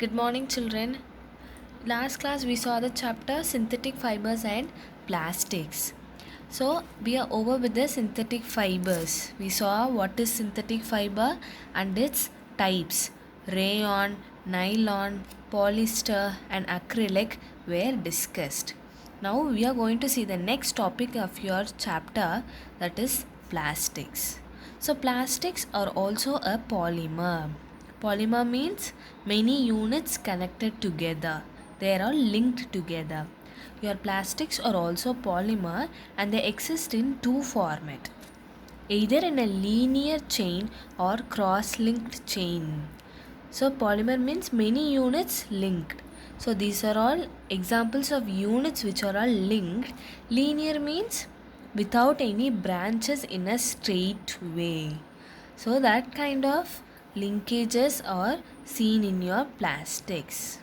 Good morning, children. Last class we saw the chapter synthetic fibers and plastics. So we are over with the synthetic fibers. We saw what is synthetic fiber and its types. Rayon, nylon, polyester and acrylic were discussed. Now we are going to see the next topic of your chapter, that is plastics. So plastics are also a polymer. Polymer means many units connected together. They are all linked together. Your plastics are also polymer and they exist in two formats, either in a linear chain or cross-linked chain. So polymer means many units linked. So these are all examples of units which are all linked. Linear means without any branches in a straight way. So that kind of linkages are seen in your plastics.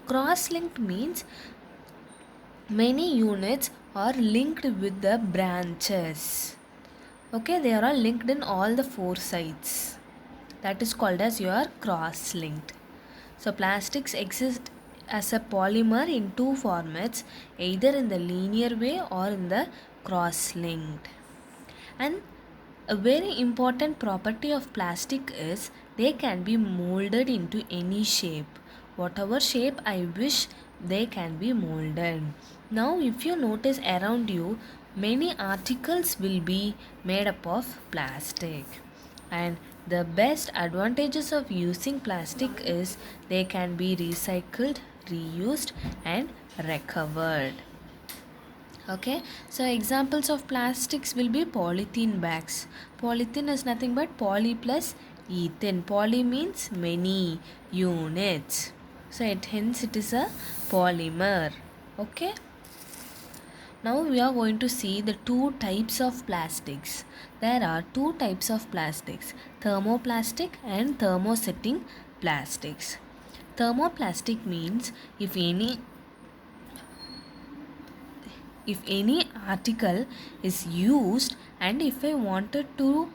Cross-linked means many units are linked with the branches. Okay, they are all linked in all the four sides. That is called as your cross-linked. So plastics exist as a polymer in two formats, either in the linear way or in the cross-linked. And a very important property of plastic is they can be molded into any shape. Whatever shape I wish, they can be molded. Now if you notice around you, many articles will be made up of plastic. And the best advantages of using plastic is they can be recycled, reused and recovered. Okay, so examples of plastics will be polythene bags. Polythene is nothing but poly plus ethene. Poly means many units, so hence it is a polymer. Okay, now we are going to see the two types of plastics. There are two types of plastics, thermoplastic and thermosetting plastics. Thermoplastic means if any article is used and if I wanted to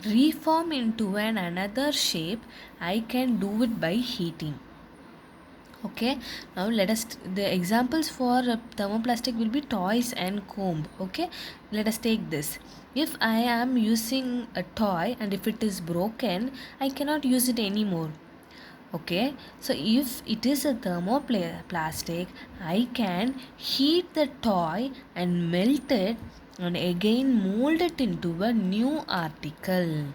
reform into another shape, I can do it by heating. Okay, now let us, the examples for thermoplastic will be toys and comb. Okay, let us take this. If I am using a toy and if it is broken, I cannot use it anymore. Okay, so if it is a thermoplastic, I can heat the toy and melt it and again mold it into a new article.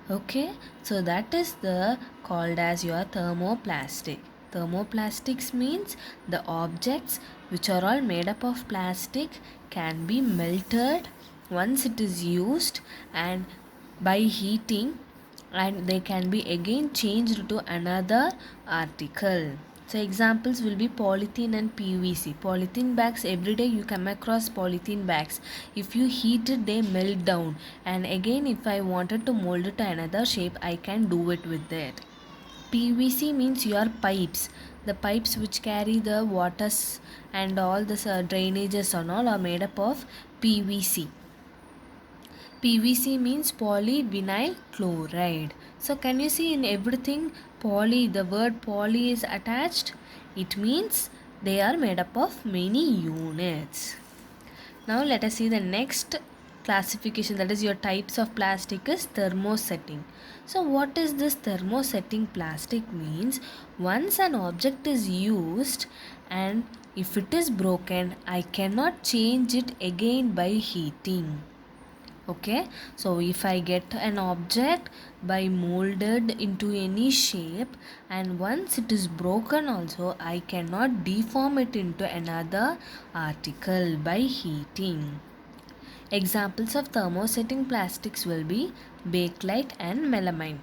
Okay, so that is the called as your thermoplastic. Thermoplastics means the objects which are all made up of plastic can be melted once it is used and by heating, and they can be again changed to another article. So examples will be polythene and PVC. Polythene bags, every day you come across polythene bags. If you heat it, they melt down, and again if I wanted to mold it to another shape, I can do it with that. PVC means your pipes. The pipes which carry the waters and all the drainages and all are made up of PVC. PVC means polyvinyl chloride. So can you see in everything poly, the word poly is attached? It means they are made up of many units. Now let us see the next classification, that is your types of plastic is thermosetting. So what is this thermosetting plastic means? Once an object is used and if it is broken, I cannot change it again by heating. Okay, so if I get an object by molded into any shape and once it is broken also, I cannot deform it into another article by heating. Examples of thermosetting plastics will be bakelite and melamine.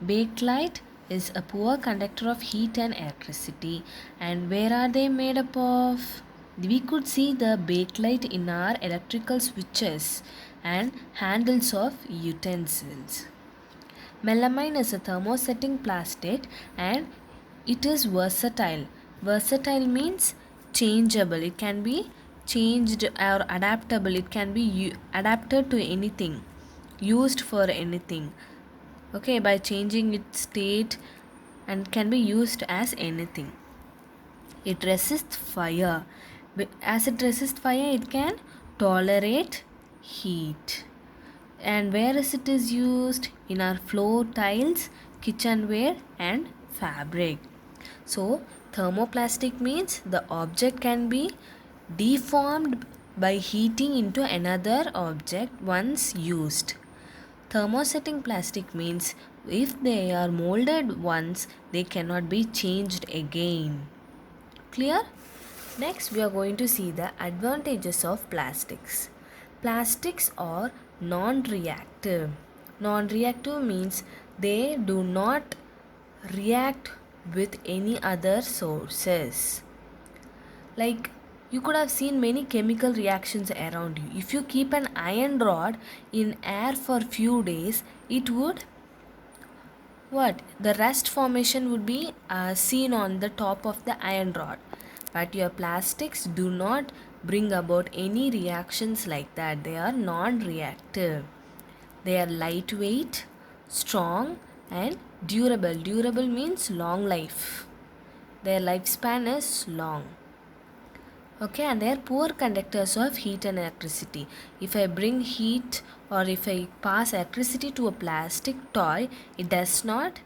Bakelite is a poor conductor of heat and electricity. And where are they made up of? We could see the bakelite in our electrical switches and handles of utensils. Melamine is a thermosetting plastic and it is versatile. Versatile means changeable. It can be changed or adaptable. It can be adapted to anything, used for anything. Okay, by changing its state and can be used as anything. It resists fire. As it resists fire, it can tolerate heat. And where is it is used? In our floor tiles, kitchenware and fabric. So thermoplastic means the object can be deformed by heating into another object once used. Thermosetting plastic means if they are molded once, they cannot be changed again. Clear? Next, we are going to see the advantages of plastics. Plastics are non-reactive. Non-reactive means they do not react with any other sources. Like you could have seen many chemical reactions around you. If you keep an iron rod in air for few days, it would what? The rust formation would be seen on the top of the iron rod. But your plastics do not bring about any reactions like that. They are non-reactive. They are lightweight, strong and durable. Durable means long life. Their lifespan is long. Okay, and they are poor conductors of heat and electricity. If I bring heat or if I pass electricity to a plastic toy, it does not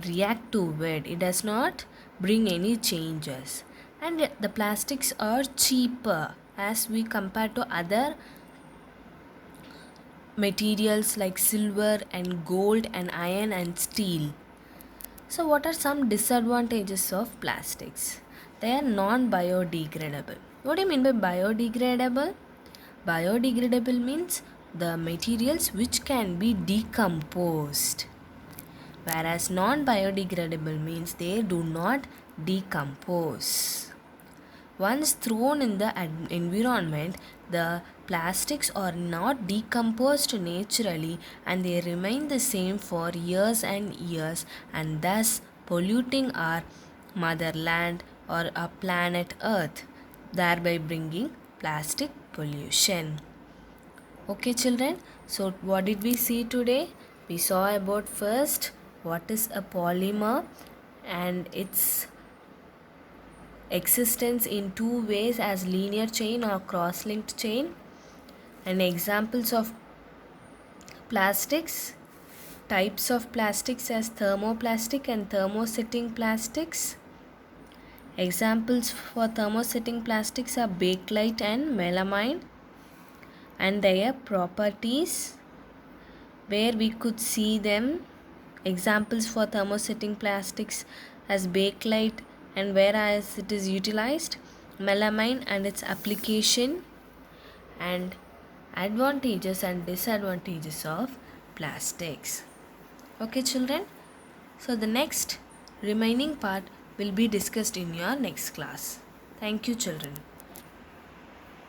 react to it. It does not bring any changes. And the plastics are cheaper as we compare to other materials like silver and gold and iron and steel. So what are some disadvantages of plastics? They are non-biodegradable. What do you mean by biodegradable? Biodegradable means the materials which can be decomposed. Whereas non-biodegradable means they do not decompose. Once thrown in the environment, the plastics are not decomposed naturally and they remain the same for years and years, and thus polluting our motherland or our planet Earth, thereby bringing plastic pollution. Okay children, so what did we see today? We saw about first what is a polymer and its existence in two ways as linear chain or cross-linked chain, and examples of plastics, types of plastics as thermoplastic and thermosetting plastics. Examples for thermosetting plastics are bakelite and melamine and their properties where we could see them. Examples for thermosetting plastics as bakelite and whereas it is utilized, melamine and its application, and advantages and disadvantages of plastics. Okay children, so the next remaining part will be discussed in your next class. Thank you children.